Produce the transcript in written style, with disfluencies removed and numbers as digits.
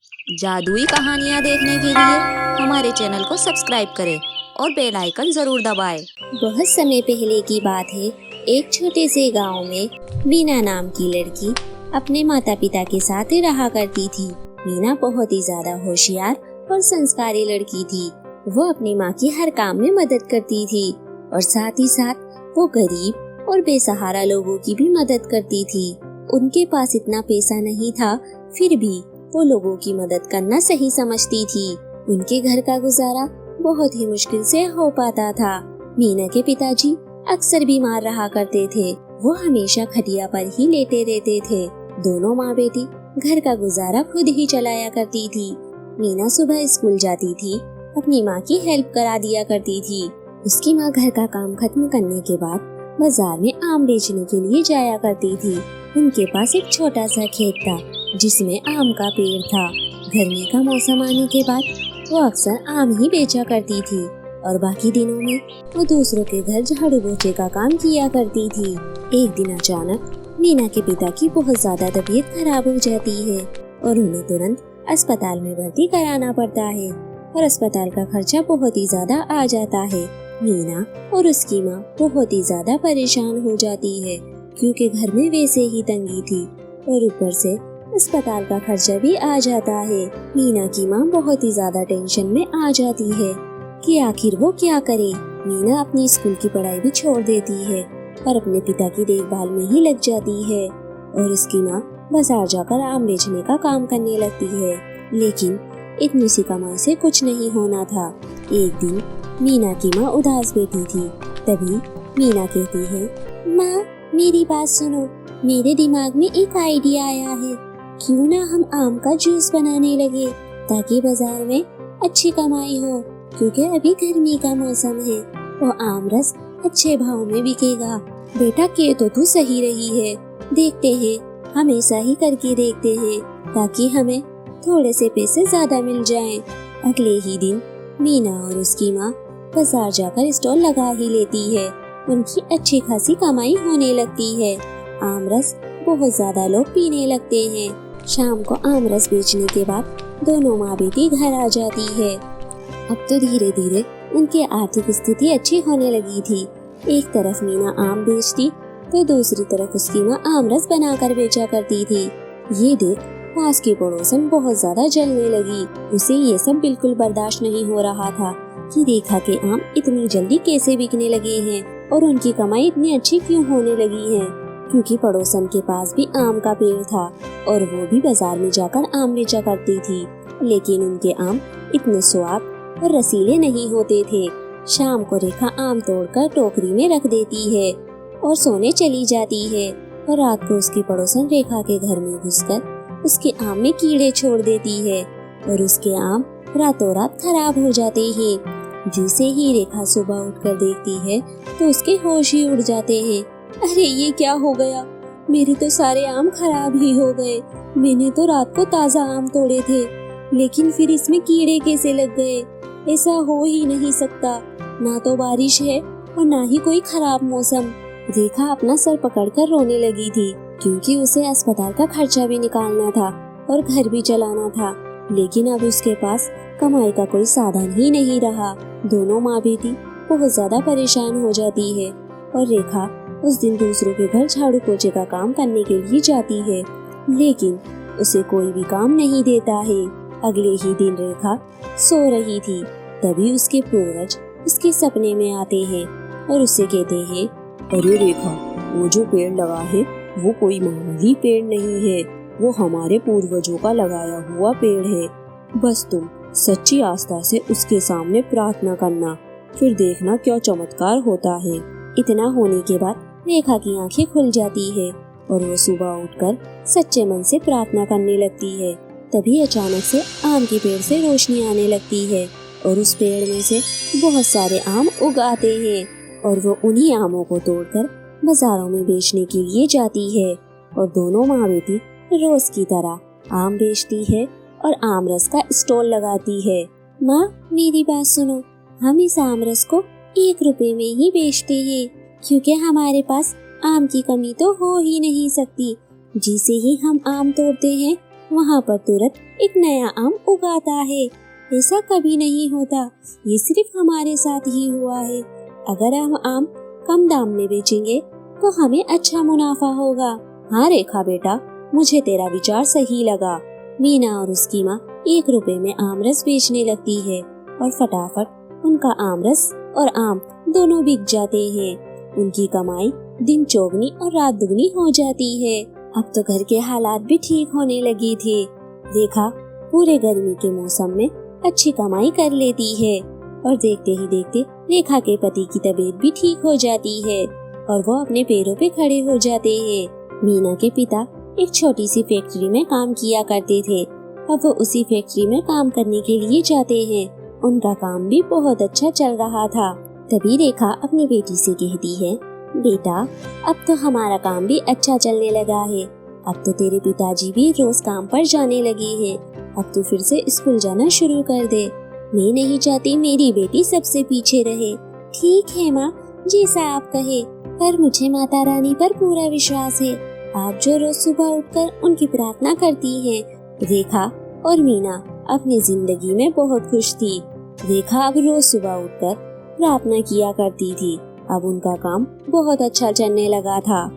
जादुई कहानियाँ देखने के लिए हमारे चैनल को सब्सक्राइब करें और बेल आइकन जरूर दबाएं। बहुत समय पहले की बात है। एक छोटे से गांव में मीना नाम की लड़की अपने माता पिता के साथ रहा करती थी। मीना बहुत ही ज्यादा होशियार और संस्कारी लड़की थी। वो अपनी माँ की हर काम में मदद करती थी और साथ ही साथ वो गरीब और बेसहारा लोगों की भी मदद करती थी। उनके पास इतना पैसा नहीं था, फिर भी वो लोगों की मदद करना सही समझती थी। उनके घर का गुजारा बहुत ही मुश्किल से हो पाता था। मीना के पिताजी अक्सर बीमार रहा करते थे। वो हमेशा खटिया पर ही लेटे रहते थे। दोनों माँ बेटी घर का गुजारा खुद ही चलाया करती थी। मीना सुबह स्कूल जाती थी, अपनी माँ की हेल्प करा दिया करती थी। उसकी माँ घर का काम खत्म करने के बाद बाजार में आम बेचने के लिए जाया करती थी। उनके पास एक छोटा सा खेत था जिसमें आम का पेड़ था। गर्मी का मौसम आने के बाद वो अक्सर आम ही बेचा करती थी और बाकी दिनों में वो दूसरों के घर झाड़ू पोछे का काम किया करती थी। एक दिन अचानक मीना के पिता की बहुत ज्यादा तबीयत खराब हो जाती है और उन्हें तुरंत अस्पताल में भर्ती कराना पड़ता है और अस्पताल का खर्चा बहुत ही ज्यादा आ जाता है। मीना और उसकी माँ बहुत ही ज्यादा परेशान हो जाती है क्योंकि घर में वैसे ही तंगी थी और ऊपर से अस्पताल का खर्चा भी आ जाता है। मीना की माँ बहुत ही ज्यादा टेंशन में आ जाती है कि आखिर वो क्या करे। मीना अपनी स्कूल की पढ़ाई भी छोड़ देती है और अपने पिता की देखभाल में ही लग जाती है और उसकी माँ बाजार जाकर आम बेचने का काम करने लगती है। लेकिन इतनी सी कमाई से कुछ नहीं होना था। एक दिन मीना की माँ उदास बैठी थी। तभी मीना कहती है, माँ मेरी बात सुनो, मेरे दिमाग में एक आइडिया आया है। क्यों ना हम आम का जूस बनाने लगे ताकि बाजार में अच्छी कमाई हो, क्योंकि अभी गर्मी का मौसम है और आम रस अच्छे भाव में बिकेगा। बेटा के तो तू सही रही है, देखते हैं, हमेशा ही करके देखते हैं ताकि हमें थोड़े से पैसे ज्यादा मिल जाएं। अगले ही दिन मीना और उसकी माँ बाजार जाकर स्टॉल लगा ही लेती है। उनकी अच्छी खासी कमाई होने लगती है। आम रस बहुत ज्यादा लोग पीने लगते हैं। शाम को आम रस बेचने के बाद दोनों माँ बेटी घर आ जाती है। अब तो धीरे धीरे उनकी आर्थिक स्थिति अच्छी होने लगी थी। एक तरफ मीना आम बेचती तो दूसरी तरफ उसकी माँ आम रस बनाकर बेचा करती थी। ये देख पास की पड़ोसन बहुत ज्यादा जलने लगी। उसे ये सब बिल्कुल बर्दाश्त नहीं हो रहा था कि रेखा के आम इतनी जल्दी कैसे बिकने लगे हैं और उनकी कमाई इतनी अच्छी क्यों होने लगी है, क्योंकि पड़ोसन के पास भी आम का पेड़ था और वो भी बाजार में जाकर आम बेचा करती थी। लेकिन उनके आम इतने स्वाद और रसीले नहीं होते थे। शाम को रेखा आम तोड़कर टोकरी में रख देती है और सोने चली जाती है और रात को उसकी पड़ोसन रेखा के घर में घुसकर उसके आम में कीड़े छोड़ देती है और उसके आम रातों रात खराब हो जाते हैं। जैसे ही रेखा सुबह उठकर देखती है तो उसके होश ही उड़ जाते हैं। अरे ये क्या हो गया, मेरे तो सारे आम खराब ही हो गए। मैंने तो रात को ताज़ा आम तोड़े थे, लेकिन फिर इसमें कीड़े कैसे लग गए। ऐसा हो ही नहीं सकता, ना तो बारिश है और ना ही कोई खराब मौसम। रेखा अपना सर पकड़कर रोने लगी थी क्योंकि उसे अस्पताल का खर्चा भी निकालना था और घर भी चलाना था। लेकिन अब उसके पास कमाई का कोई साधन ही नहीं रहा। दोनों माँ बेटी बहुत ज्यादा परेशान हो जाती है और रेखा उस दिन दूसरों के घर झाड़ू पोछे का काम करने के लिए जाती है, लेकिन उसे कोई भी काम नहीं देता है। अगले ही दिन रेखा सो रही थी, तभी उसके पूर्वज उसके सपने में आते हैं और उससे कहते हैं, अरे रेखा, वो जो पेड़ लगा है वो कोई मामूली पेड़ नहीं है, वो हमारे पूर्वजों का लगाया हुआ पेड़ है। बस तुम सच्ची आस्था से उसके सामने प्रार्थना करना, फिर देखना क्या चमत्कार होता है। इतना होने के बाद रेखा की आंखें खुल जाती है और वो सुबह उठकर सच्चे मन से प्रार्थना करने लगती है। तभी अचानक से आम के पेड़ से रोशनी आने लगती है और उस पेड़ में से बहुत सारे आम उग आते हैं और वो उन्हीं आमों को तोड़कर बाजारों में बेचने के लिए जाती है और दोनों माँ बेटी रोज की तरह आम बेचती है और आम रस का स्टॉल लगाती है। माँ मेरी बात सुनो, हम इस आम रस को 1 रुपए में ही बेचते हैं क्योंकि हमारे पास आम की कमी तो हो ही नहीं सकती। जिसे ही हम आम तोड़ते हैं वहाँ पर तुरंत एक नया आम उगाता है। ऐसा कभी नहीं होता, ये सिर्फ हमारे साथ ही हुआ है। अगर हम आम कम दाम में बेचेंगे तो हमें अच्छा मुनाफा होगा। हाँ रेखा बेटा, मुझे तेरा विचार सही लगा। मीना और उसकी माँ 1 रुपए में आम रस बेचने लगती है और फटाफट उनका आम रस और आम दोनों बिक जाते हैं। उनकी कमाई दिन चौगनी और रात दुगनी हो जाती है। अब तो घर के हालात भी ठीक होने लगे थे। रेखा पूरे गर्मी के मौसम में अच्छी कमाई कर लेती है और देखते ही देखते रेखा के पति की तबीयत भी ठीक हो जाती है और वो अपने पैरों पे खड़े हो जाते हैं। मीना के पिता एक छोटी सी फैक्ट्री में काम किया करते थे। अब वो उसी फैक्ट्री में काम करने के लिए जाते हैं। उनका काम भी बहुत अच्छा चल रहा था। तभी रेखा अपनी बेटी से कहती है, बेटा अब तो हमारा काम भी अच्छा चलने लगा है। अब तो तेरे पिताजी भी रोज काम पर जाने लगे हैं। अब तो फिर से स्कूल जाना शुरू कर दे। मैं नहीं चाहती मेरी बेटी सबसे पीछे रहे। ठीक है माँ, जैसा आप कहे, पर मुझे माता रानी पर पूरा विश्वास है। आप जो रोज सुबह उठकर उनकी प्रार्थना करती हैं। रेखा और मीना अपनी जिंदगी में बहुत खुश थी। रेखा अब रोज सुबह उठकर प्रार्थना किया करती थी। अब उनका काम बहुत अच्छा चलने लगा था।